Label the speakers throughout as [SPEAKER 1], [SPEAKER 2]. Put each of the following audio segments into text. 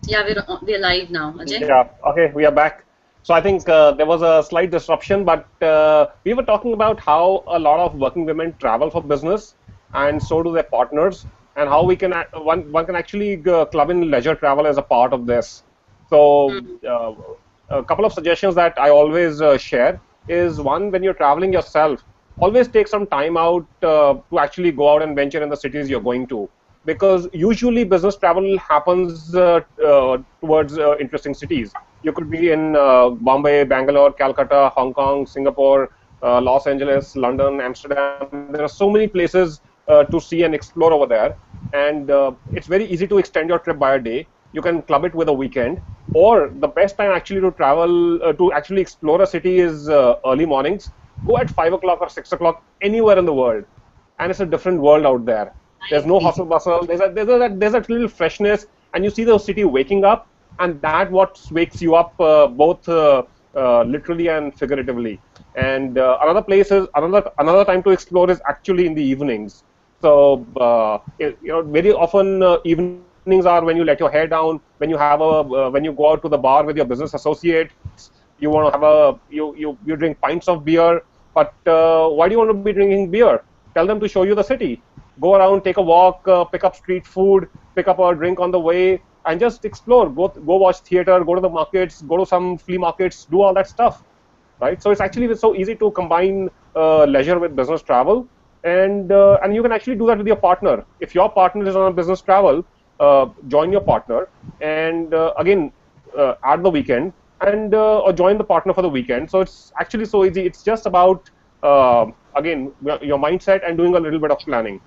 [SPEAKER 1] Yeah, we're live now, Ajay.
[SPEAKER 2] Yeah, okay, we are back. So I think there was a slight disruption, but we were talking about how a lot of working women travel for business, and so do their partners, and how we can one can actually club in leisure travel as a part of this. So a couple of suggestions that I always share is one: when you're traveling yourself, always take some time out to actually go out and venture in the cities you're going to, because usually business travel happens towards interesting cities. You could be in Bombay, Bangalore, Calcutta, Hong Kong, Singapore, Los Angeles, London, Amsterdam. There are so many places to see and explore over there. And it's very easy to extend your trip by a day. You can club it with a weekend. Or the best time actually to travel, to actually explore a city is early mornings. Go at 5 o'clock or 6 o'clock anywhere in the world. And it's a different world out there.
[SPEAKER 1] I
[SPEAKER 2] There's no
[SPEAKER 1] agree.
[SPEAKER 2] hustle bustle. There's a little freshness, and you see the city waking up, and that what wakes you up both literally and figuratively. And another time to explore is actually in the evenings. So very often evenings are when you let your hair down, when you have when you go out to the bar with your business associates. You want to have you drink pints of beer, but why do you want to be drinking beer? Tell them to show you the city. Go around, take a walk, pick up street food, pick up a drink on the way, and just explore. Go watch theater, go to the markets, go to some flea markets, do all that stuff, right? So it's actually so easy to combine leisure with business travel, and you can actually do that with your partner. If your partner is on a business travel, join your partner, and again at the weekend, and or join the partner for the weekend. So it's actually so easy. It's just about again your mindset and doing a little bit of planning.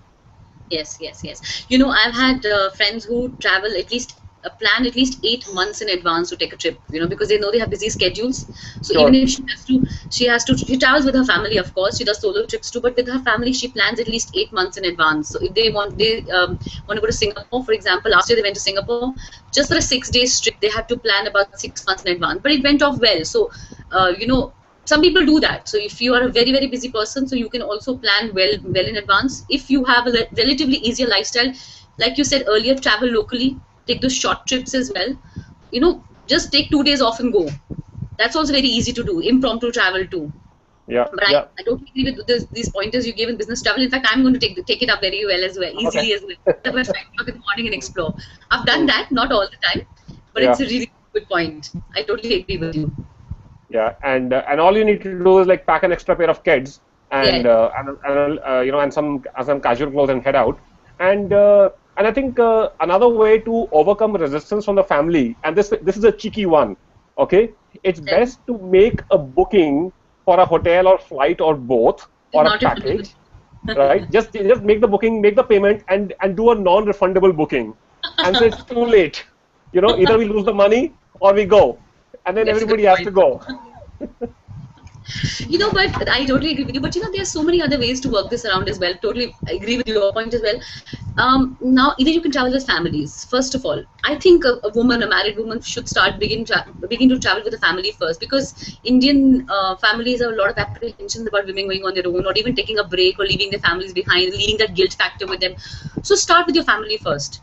[SPEAKER 1] Yes, yes, yes. I've had friends who travel at least plan at least 8 months in advance to take a trip. Because they know they have busy schedules. So even
[SPEAKER 2] Sure.
[SPEAKER 1] if she travels with her family, of course, she does solo trips too. But with her family, she plans at least 8 months in advance. So if they want to go to Singapore, for example, last year they went to Singapore just for a 6 day trip. They had to plan about 6 months in advance, but it went off well. So some people do that. So if you are a very very busy person, so you can also plan well in advance. If you have a relatively easier lifestyle, like you said earlier, travel locally, take those short trips as well. Just take 2 days off and go. That's also very easy to do, impromptu travel too.
[SPEAKER 2] Yeah.
[SPEAKER 1] But
[SPEAKER 2] Yeah.
[SPEAKER 1] I don't agree with these pointers you gave in business travel. In fact, I'm going to take it up very well as well,
[SPEAKER 2] Okay.
[SPEAKER 1] easily as well. Get up at 5 o'clock in the morning and explore. I've done
[SPEAKER 2] Hmm.
[SPEAKER 1] that, not all the time, but it's
[SPEAKER 2] Yeah.
[SPEAKER 1] a really good point. I totally agree with you.
[SPEAKER 2] Yeah, and all you need to do is like pack an extra pair of kids and
[SPEAKER 1] Yes.
[SPEAKER 2] and some casual clothes and head out. And I think another way to overcome resistance from the family, and this is a cheeky one. Okay, it's
[SPEAKER 1] Tell me.
[SPEAKER 2] best to make a booking for a hotel or flight or both,
[SPEAKER 1] It's
[SPEAKER 2] or a
[SPEAKER 1] not refundable.
[SPEAKER 2] package, right? Just make the booking, make the payment, and do a non-refundable booking, and say it's too late. Either we lose the money or we go, and then
[SPEAKER 1] That's a good
[SPEAKER 2] everybody has
[SPEAKER 1] point.
[SPEAKER 2] to go.
[SPEAKER 1] But I totally agree with you. But there's so many other ways to work this around as well. Totally agree with your point as well. Now, either you can travel with families. First of all, I think a woman, a married woman, should begin to travel with a family first, because Indian families have a lot of apprehensions about women going on their own, or even taking a break, or leaving their families behind, leaving that guilt factor with them. So start with your family first.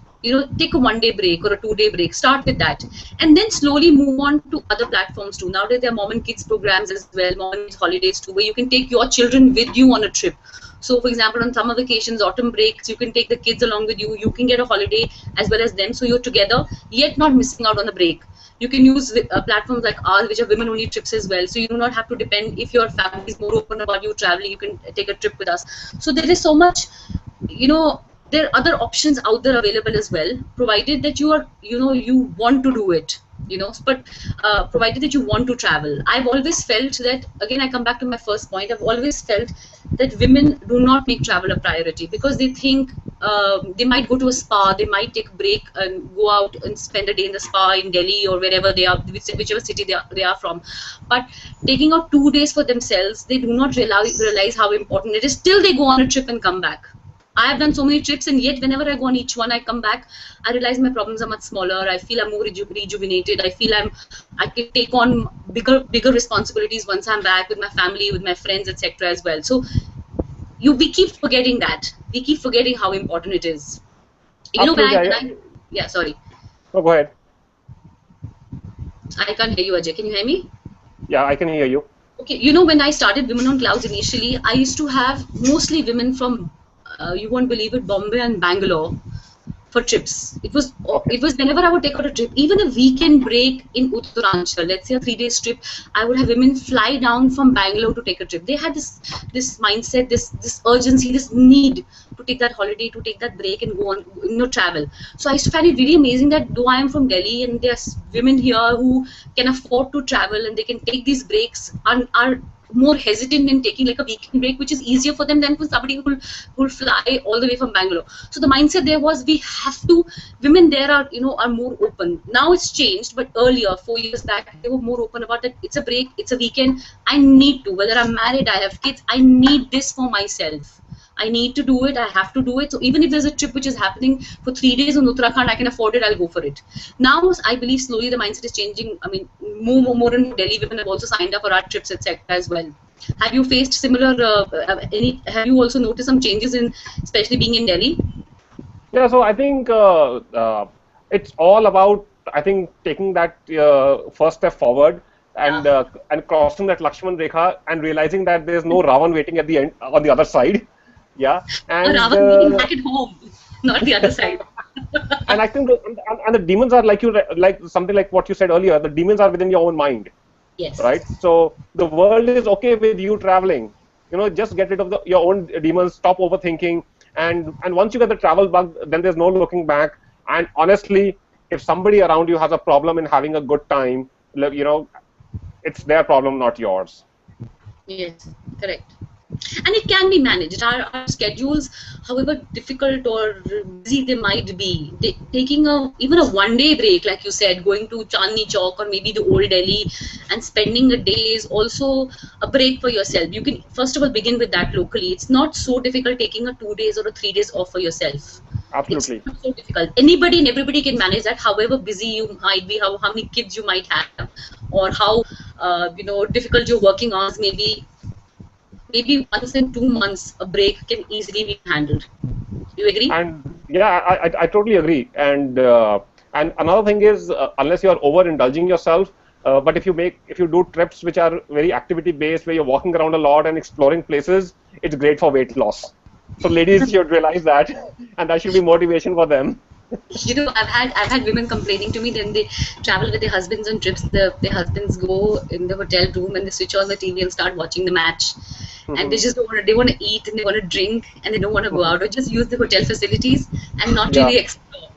[SPEAKER 1] Take a 1 day break or a 2 day break. Start with that, and then slowly move on to other platforms too. Nowadays there are mom and kids programs as well, mom and kids holidays too, where you can take your children with you on a trip. So for example, on summer vacations, autumn breaks, you can take the kids along with you. You can get a holiday as well as them, so you're together yet not missing out on the break. You can use platforms like ours, which are women only trips as well, so you do not have to depend. If your family is more open about you traveling, you can take a trip with us. So there is so much, you know there are other options out there available as well, provided that you want to do it. But provided that you want to travel. I've always felt that, again I come back to my first point, I've always felt that women do not make travel a priority, because they think they might go to a spa, they might take a break and go out and spend a day in the spa in Delhi or wherever they are, whichever city they are from. But taking out 2 days for themselves, they do not realize how important it is till they go on a trip and come back. I have done so many trips, and yet whenever I go on each one, I come back, I realize my problems are much smaller. I feel I'm more rejuvenated. I feel I can take on bigger responsibilities once I'm back with my family, with my friends, etc. as well. So we keep forgetting that. We keep forgetting how important it is. When
[SPEAKER 2] Absolutely.
[SPEAKER 1] I yeah, sorry.
[SPEAKER 2] No, go ahead.
[SPEAKER 1] I can't hear you, Ajay. Can you hear me?
[SPEAKER 2] Yeah, I can hear you.
[SPEAKER 1] Okay, when I started Women on Clouds initially, I used to have mostly women from, you won't believe it, Bombay and Bangalore for trips.
[SPEAKER 2] Okay.
[SPEAKER 1] It was whenever I would take out a trip, even a weekend break in Uttaranchal, let's say a 3 days trip, I would have women fly down from Bangalore to take a trip. They had this mindset, this urgency, this need to take that holiday, to take that break and go on, travel. So I used to find it really amazing that though I am from Delhi and there's women here who can afford to travel and they can take these breaks and are more hesitant in taking like a weekend break, which is easier for them than for somebody who'll fly all the way from Bangalore. So the mindset there was we have to. Women there are are more open. Now it's changed, but earlier 4 years back they were more open about that. It's a break, it's a weekend. I need to. Whether I'm married, I have kids, I need this for myself. I need to do it. I have to do it. So even if there's a trip which is happening for 3 days in Uttarakhand, I can afford it. I'll go for it. Now I believe slowly the mindset is changing. I mean, more and more Delhi women have also signed up for our trips, etc. as well. Have you faced similar? Have you also noticed some changes in, especially being in Delhi?
[SPEAKER 2] Yeah, so I think it's all about, I think, taking that first step forward
[SPEAKER 1] Yeah.
[SPEAKER 2] and crossing that Lakshman Rekha and realizing that there's no Ravan waiting at the end on the other side. Yeah,
[SPEAKER 1] Or
[SPEAKER 2] and
[SPEAKER 1] Ravan waiting back at home, not the other side.
[SPEAKER 2] and I think and the demons are like something like what you said earlier. The demons are within your own mind, right?
[SPEAKER 1] Yes.
[SPEAKER 2] So the world is okay with you traveling. Just get rid of your own demons. Stop overthinking, and once you get the travel bug, then there's no looking back. And honestly, if somebody around you has a problem in having a good time, it's their problem, not yours.
[SPEAKER 1] Yes. Correct. And it can be managed. Our schedules, however difficult or busy they might be, taking even a 1 day break, like you said, going to Chandni Chowk or maybe the old Delhi and spending a day is also a break for yourself. You can first of all begin with that locally. It's not so difficult taking a 2 days or a 3 days off for yourself. It's
[SPEAKER 2] Absolutely.
[SPEAKER 1] not so difficult. Anybody and everybody can manage that, however busy you might be, how many kids you might have, or how difficult your working hours may be. Maybe once in 2 months, a break can easily be handled. You agree?
[SPEAKER 2] And yeah, I totally agree. And another thing is, unless you are overindulging yourself, but if you do trips which are very activity based, where you're walking around a lot and exploring places, it's great for weight loss. So ladies should realize that, and that should be motivation for them.
[SPEAKER 1] I've had women complaining to me. Then they travel with their husbands on trips. Their husbands go in the hotel room and they switch on the TV and start watching the match. And they just don't want to. They want to eat and they want to drink and they don't want to go out or just use the hotel facilities and not
[SPEAKER 2] Yeah,
[SPEAKER 1] really explore.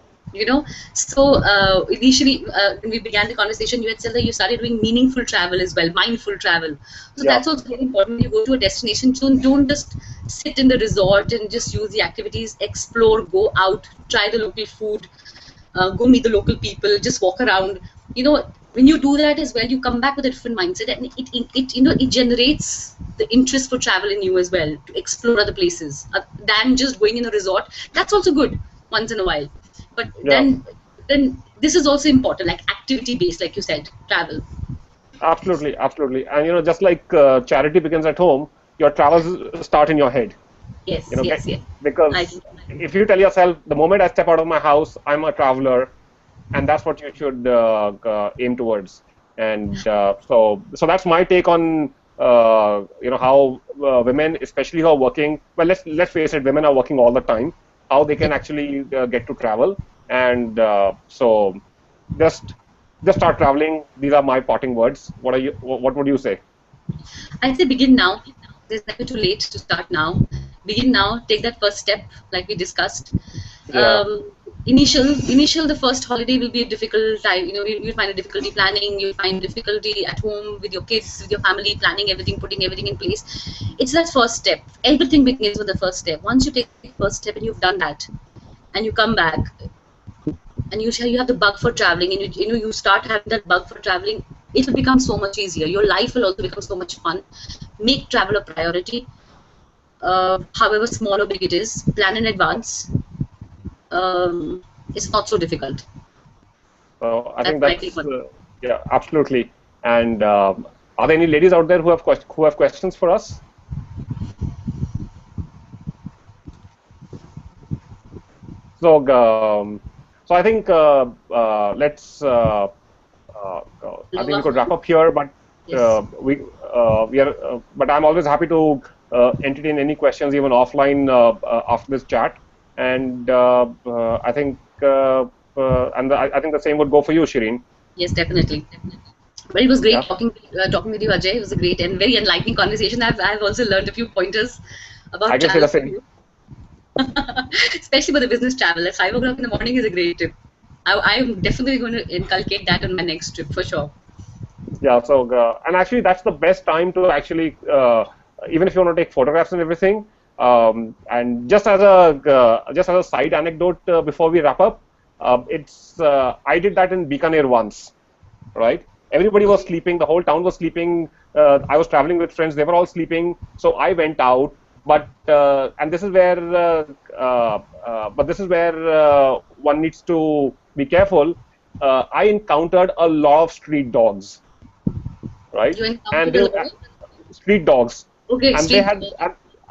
[SPEAKER 1] So initially when we began the conversation, you had said that you started doing meaningful travel as well, mindful travel. So
[SPEAKER 2] yeah,
[SPEAKER 1] that's also very important. When you go to a destination, so don't just sit in the resort and just use the activities. Explore, go out, try the local food, go meet the local people, just walk around. When you do that as well, you come back with a different mindset, and it generates the interest for travel in you as well, to explore other places than just going in a resort. That's also good once in a while, but
[SPEAKER 2] yeah.
[SPEAKER 1] then this is also important, like activity based, like you said, travel.
[SPEAKER 2] Absolutely, absolutely. And just like charity begins at home, your travels start in your head.
[SPEAKER 1] Yes, yes, yes. I
[SPEAKER 2] Because
[SPEAKER 1] think
[SPEAKER 2] if you tell yourself, the moment I step out of my house, I'm a traveler, and that's what you should aim towards. And so that's my take on how women, especially who are working. Well, let's face it, women are working all the time. How they can actually get to travel, and so just just start traveling. These are my parting words. What would you say?
[SPEAKER 1] I'd say begin now. There's never too late to start now. Begin now. Take that first step, like we discussed.
[SPEAKER 2] Yeah,
[SPEAKER 1] Initial, the first holiday will be a difficult time. You'll find a difficulty planning. You'll find difficulty at home with your kids, with your family, planning everything, putting everything in place. It's that first step. Everything begins with the first step. Once you take the first step and you've done that, and you come back, and you have the bug for traveling, and you start having that bug for traveling, it will become so much easier. Your life will also become so much fun. Make travel a priority, however small or big it is. Plan in advance. It's not so difficult.
[SPEAKER 2] so I think
[SPEAKER 1] That's my take
[SPEAKER 2] that's
[SPEAKER 1] on it.
[SPEAKER 2] yeah, absolutely. And are there any ladies out there who have questions for us? So, so I think let's I think we could wrap up here, but
[SPEAKER 1] Yes.
[SPEAKER 2] we are. But I'm always happy to entertain any questions, even offline, after this chat. And I think, I think the same would go for you, Shireen.
[SPEAKER 1] Yes, definitely. But it was great
[SPEAKER 2] Yeah,
[SPEAKER 1] talking with you, Ajay. It was a great and very enlightening conversation. I've also learned a few pointers
[SPEAKER 2] I
[SPEAKER 1] about
[SPEAKER 2] can say
[SPEAKER 1] travel
[SPEAKER 2] the
[SPEAKER 1] from
[SPEAKER 2] same.
[SPEAKER 1] you, especially for the business travel. At 5 o'clock in the morning is a great tip. I'm definitely going to inculcate that on my next trip for sure.
[SPEAKER 2] Yeah. So, and actually, that's the best time to actually, even if you want to take photographs and everything. And just as a side anecdote before we wrap up, I did that in Bikaner once, right? Everybody was
[SPEAKER 1] Okay.
[SPEAKER 2] sleeping. The whole town was sleeping. I was traveling with friends. They were all sleeping. So I went out. And this is where, but this is where one needs to be careful. I encountered a lot of street dogs, right?
[SPEAKER 1] You
[SPEAKER 2] And
[SPEAKER 1] encountered
[SPEAKER 2] they
[SPEAKER 1] a lot of
[SPEAKER 2] street dogs,
[SPEAKER 1] okay
[SPEAKER 2] and they
[SPEAKER 1] street.
[SPEAKER 2] had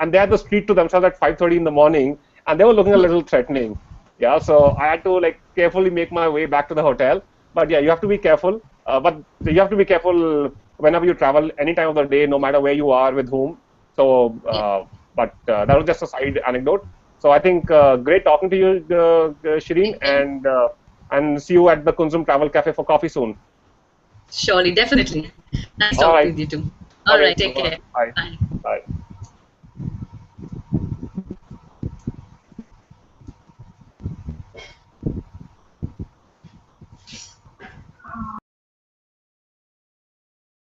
[SPEAKER 2] and they had the street to themselves at 5:30 in the morning, and they were looking a little threatening. Yeah, so I had to like carefully make my way back to the hotel. But yeah, you have to be careful. But you have to be careful whenever you travel, any time of the day, no matter where you are with whom. So,
[SPEAKER 1] Yeah.
[SPEAKER 2] but that was just a side anecdote. So I think great talking to you, Shireen,
[SPEAKER 1] Take care.
[SPEAKER 2] and see you at the Kunzum Travel Cafe for coffee soon.
[SPEAKER 1] Surely, definitely. Nice
[SPEAKER 2] All
[SPEAKER 1] talking
[SPEAKER 2] right.
[SPEAKER 1] with you too. All
[SPEAKER 2] Okay.
[SPEAKER 1] right. Take care.
[SPEAKER 2] Bye.
[SPEAKER 1] Bye.
[SPEAKER 2] Bye.